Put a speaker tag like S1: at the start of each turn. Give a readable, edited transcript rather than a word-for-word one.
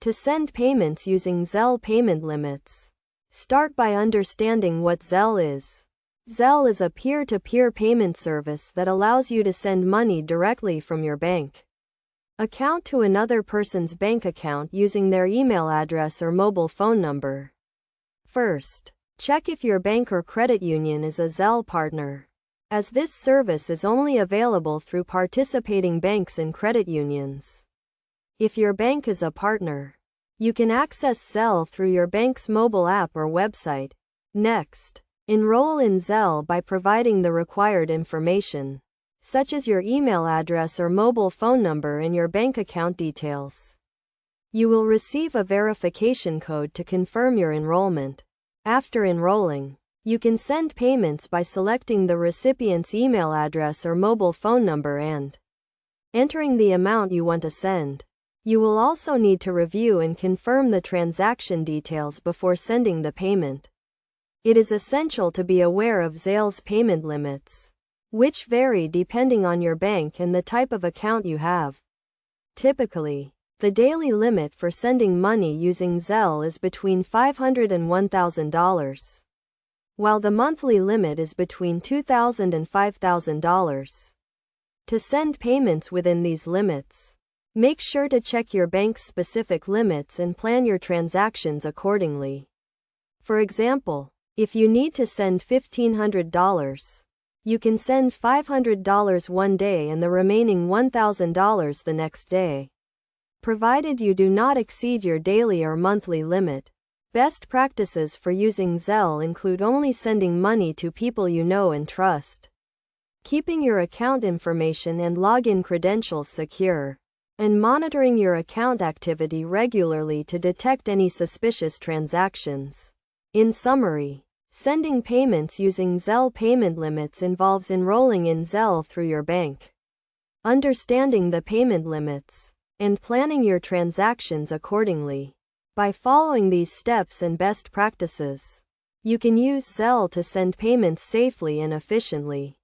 S1: To send payments using Zelle payment limits. Start by understanding what Zelle is. Zelle is a peer-to-peer payment service that allows you to send money directly from your bank account to another person's bank account using their email address or mobile phone number. First, check if your bank or credit union is a Zelle partner, as this service is only available through participating banks and credit unions. If your bank is a partner, you can access Zelle through your bank's mobile app or website. Next, enroll in Zelle by providing the required information, such as your email address or mobile phone number and your bank account details. You will receive a verification code to confirm your enrollment. After enrolling, you can send payments by selecting the recipient's email address or mobile phone number and entering the amount you want to send. You will also need to review and confirm the transaction details before sending the payment. It is essential to be aware of Zelle's payment limits, which vary depending on your bank and the type of account you have. Typically, the daily limit for sending money using Zelle is between $500 and $1,000, while the monthly limit is between $2,000 and $5,000. To send payments within these limits, make sure to check your bank's specific limits and plan your transactions accordingly. For example, if you need to send $1,500, you can send $500 one day and the remaining $1,000 the next day, provided you do not exceed your daily or monthly limit. Best practices for using Zelle include only sending money to people you know and trust, keeping your account information and login credentials secure, and monitoring your account activity regularly to detect any suspicious transactions. In summary, sending payments using Zelle payment limits involves enrolling in Zelle through your bank, understanding the payment limits, and planning your transactions accordingly. By following these steps and best practices, you can use Zelle to send payments safely and efficiently.